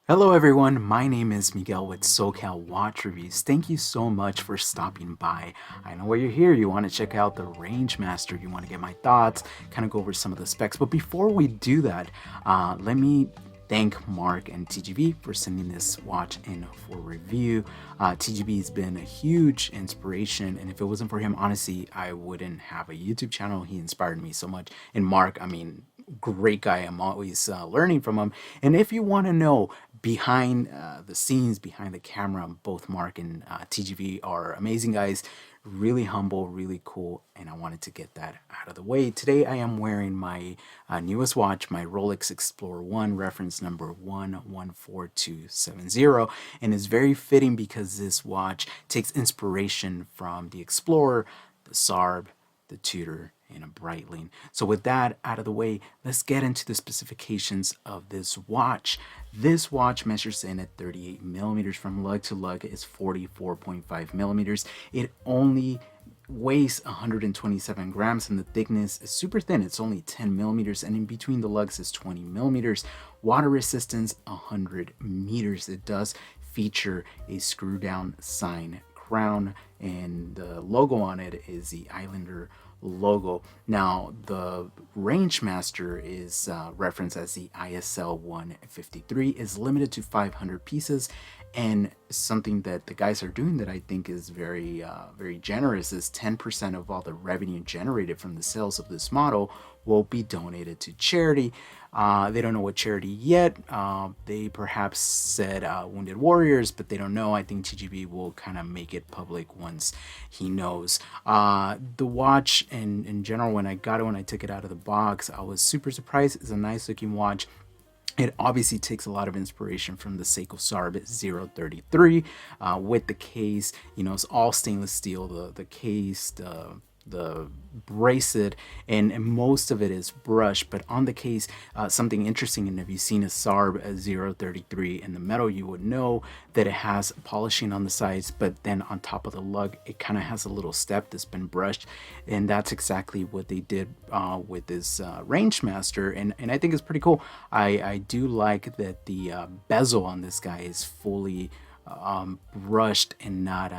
Hello everyone, my name is Miguel with SoCal Watch Reviews. Thank you so much for stopping by. I know why you're here. You want to check out the Rangemaster, you want to get my thoughts, kind of go over some of the specs. But before we do that, let me thank Marc and TGV for sending this watch in for review. TGV has been a huge inspiration, and if it wasn't for him, honestly, I wouldn't have a YouTube channel. He inspired me so much. And Marc, I mean, great guy. I'm always learning from him. And if you want to know behind the scenes, behind the camera, both Marc and TGV are amazing guys, really humble, really cool, and I wanted to get that out of the way. Today I am wearing my newest watch, my Rolex Explorer 1, reference number 114270, and it's very fitting because this watch takes inspiration from the Explorer, the Sarb, the Tudor, and a Breitling. So with that out of the way, let's get into the specifications of this watch. This watch measures in at 38 millimeters from lug to lug. It's 44.5 millimeters. It only weighs 127 grams and the thickness is super thin. It's only 10 millimeters, and in between the lugs is 20 millimeters. Water resistance 100 meters. It does feature a screw down sign crown, and the logo on it is the Islander logo. Now, the Rangemaster is referenced as the ISL 153, is limited to 500 pieces, and something that the guys are doing that I think is very generous is 10% of all the revenue generated from the sales of this model will be donated to charity. They don't know what charity yet. They perhaps said Wounded Warriors, but they don't know. I think TGB will kind of make it public once he knows. The watch, in general, when I got it, when I took it out of the box, I was super surprised. It's a nice looking watch. It obviously takes a lot of inspiration from the SoCal Sarb 033 with the case. You know, it's all stainless steel. The case, the bracelet, and most of it is brushed, but on the case, something interesting, and if you've seen a Sarb 033 in the metal, you would know that it has polishing on the sides, but then on top of the lug it kind of has a little step that's been brushed, and that's exactly what they did with this Rangemaster, and I think it's pretty cool. I do like that the bezel on this guy is fully brushed and not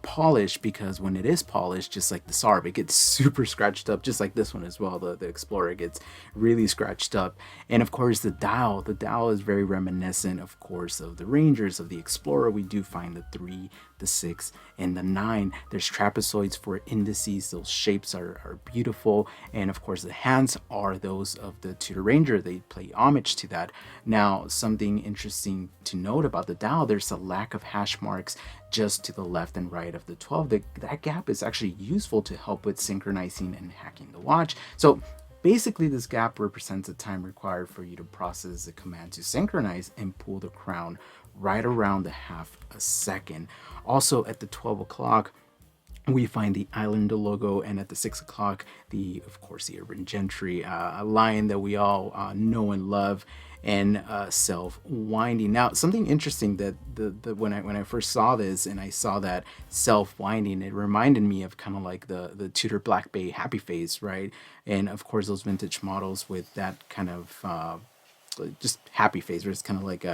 polished, because when it is polished, just like the Sarb, it gets super scratched up, just like this one as well. The Explorer gets really scratched up. And of course the dial is very reminiscent, of course, of the Rangers, of the Explorer. We do find the 3, the 6, and the 9. There's trapezoids for indices. Those shapes are beautiful, and of course the hands are those of the Tudor Ranger. They play homage to that. Now, something interesting to note about the dial, there's a lack of hash marks just to the left and right of the 12. That gap is actually useful to help with synchronizing and hacking the watch. So basically, this gap represents the time required for you to process the command to synchronize and pull the crown right around the half a second. Also, at the 12 o'clock, we find the Islander logo, and at the 6 o'clock, of course, the Urban Gentry, a lion that we all know and love, and self-winding. Now, something interesting that when I first saw this and I saw that self-winding, it reminded me of kind of like the Tudor Black Bay Happy Face, right? And of course, those vintage models with that kind of just happy face, where it's kind of like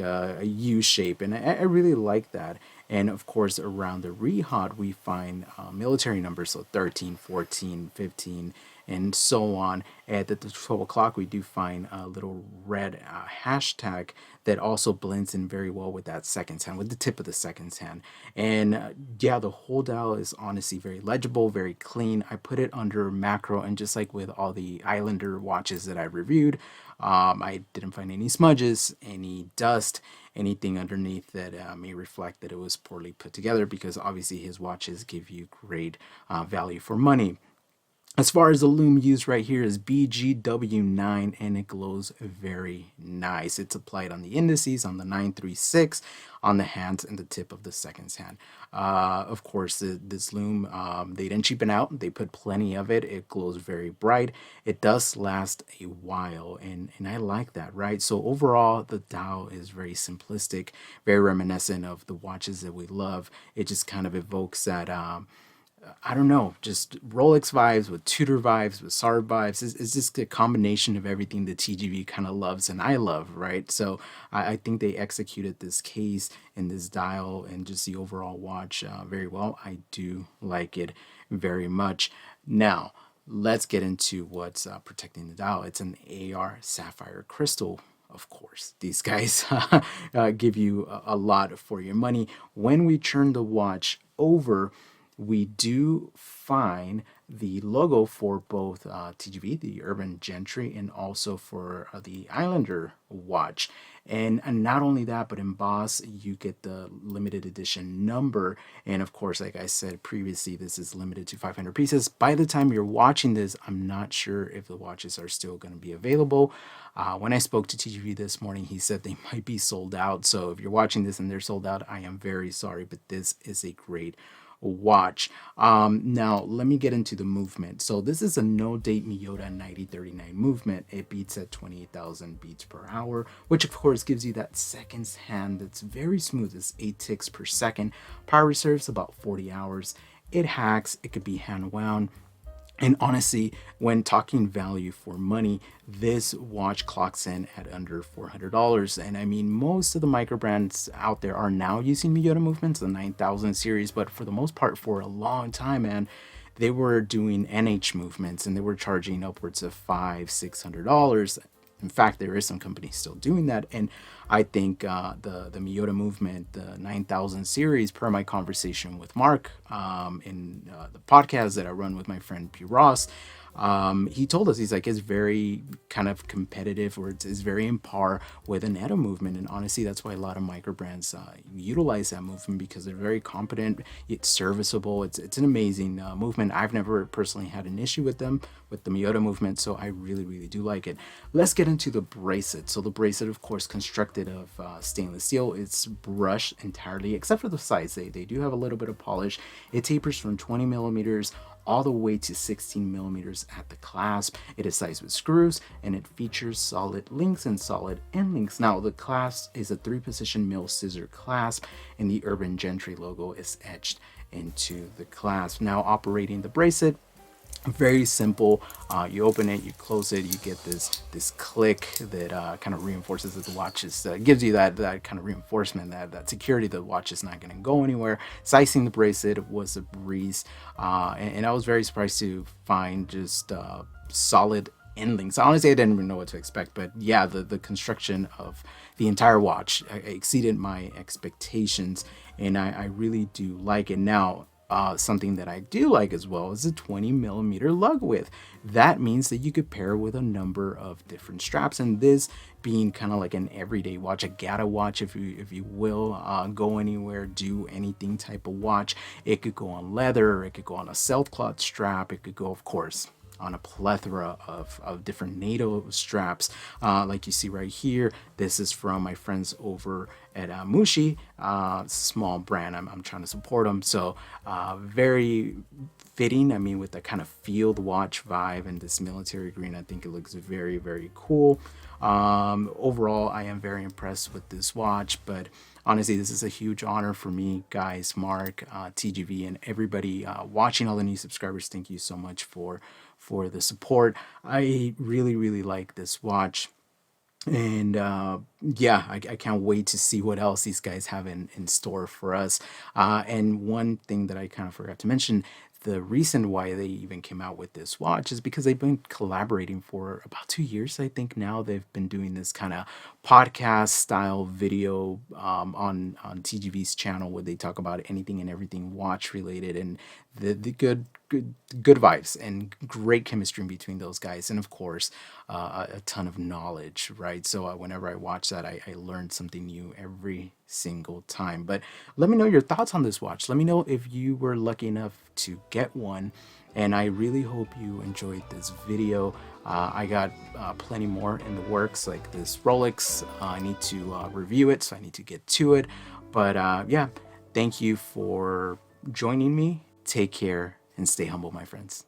a U shape, and I really like that. And of course, around the Rehot, we find military numbers, so 13, 14, 15, and so on. And at the 12 o'clock, we do find a little red hashtag that also blends in very well with that seconds hand, with the tip of the seconds hand. And yeah, the whole dial is honestly very legible, very clean. I put it under macro, and just like with all the Islander watches that I reviewed, I didn't find any smudges, any dust, anything underneath that may reflect that it was poorly put together, because obviously his watches give you great value for money. As far as the lume used right here is BGW9, and it glows very nice. It's applied on the indices, on the 936, on the hands, and the tip of the seconds hand. Of course, this lume, they didn't cheapen out. They put plenty of it. It glows very bright. It does last a while, and I like that, right? So overall, the dial is very simplistic, very reminiscent of the watches that we love. It just kind of evokes that I don't know, just Rolex vibes with Tudor vibes with SAR vibes. It's just a combination of everything that TGV kind of loves and I love, right? So I think they executed this case and this dial and just the overall watch very well. I do like it very much. Now, let's get into what's protecting the dial. It's an AR sapphire crystal. Of course, these guys give you a lot for your money. When we turn the watch over, we do find the logo for both TGV, the Urban Gentry, and also for the Islander watch. And not only that, but in Boss, you get the limited edition number. And of course, like I said previously, this is limited to 500 pieces. By the time you're watching this, I'm not sure if the watches are still going to be available. When I spoke to TGV this morning, he said they might be sold out. So if you're watching this and they're sold out, I am very sorry, but this is a great watch. Now, let me get into the movement. So this is a no date Miyota 9039 movement. It beats at 28,000 beats per hour, which of course gives you that seconds hand that's very smooth. It's 8 ticks per second. Power reserves about 40 hours. It hacks. It could be hand wound. And honestly, when talking value for money, this watch clocks in at under $400. And I mean, most of the micro brands out there are now using Miyota movements, the 9000 series, but for the most part, for a long time, man, they were doing NH movements and they were charging upwards of $500-600. In fact, there is some companies still doing that, and I think the Miyota movement, the 9000 series, per my conversation with Mark in the podcast that I run with my friend P. Ross, he told us, he's like, it's very kind of competitive, or it's very in par with an ETA movement. And honestly, that's why a lot of micro brands utilize that movement, because they're very competent, it's serviceable, it's an amazing movement. I've never personally had an issue with them, with the Miyota movement, so I really do like it. Let's get into the bracelet. So the bracelet, of course, constructed of stainless steel. It's brushed entirely, except for the sides. They do have a little bit of polish. It tapers from 20 millimeters all the way to 16 millimeters at the clasp. It is sized with screws, and it features solid links and solid end links. Now, the clasp is a 3-position mill scissor clasp, and the Urban Gentry logo is etched into the clasp. Now, operating the bracelet, very simple. You open it, you close it, you get this click that kind of reinforces that the watch is gives you that kind of reinforcement, that security that the watch is not going to go anywhere. Sizing the bracelet was a breeze, and I was very surprised to find just solid end links. Honestly, I didn't even know what to expect, but yeah, the construction of the entire watch exceeded my expectations, and I really do like it. Now, something that I do like as well is a 20 millimeter lug width. That means that you could pair with a number of different straps, and this being kind of like an everyday watch, a gata watch, if you will, go anywhere, do anything type of watch. It could go on leather, it could go on a self cloth strap, it could go, of course, on a plethora of different NATO straps, like you see right here. This is from my friends over at Mushi, small brand. I'm trying to support them, so very fitting. I mean, with the kind of field watch vibe and this military green, I think it looks very cool. Overall, I am very impressed with this watch, but honestly, this is a huge honor for me, guys, Mark, TGV, and everybody watching, all the new subscribers. Thank you so much for the support. I really like this watch, and yeah, I can't wait to see what else these guys have in store for us. And one thing that I kind of forgot to mention, the reason why they even came out with this watch is because they've been collaborating for about 2 years. I think now they've been doing this kind of podcast style video on TGV's channel, where they talk about anything and everything watch related, and the good vibes and great chemistry between those guys, and of course a ton of knowledge, right? So whenever I watch that, I learned something new every single time. But let me know your thoughts on this watch. Let me know if you were lucky enough to get one, and I really hope you enjoyed this video. I got plenty more in the works, like this Rolex. I need to review it, so I need to get to it. But yeah, thank you for joining me. Take care and stay humble, my friends.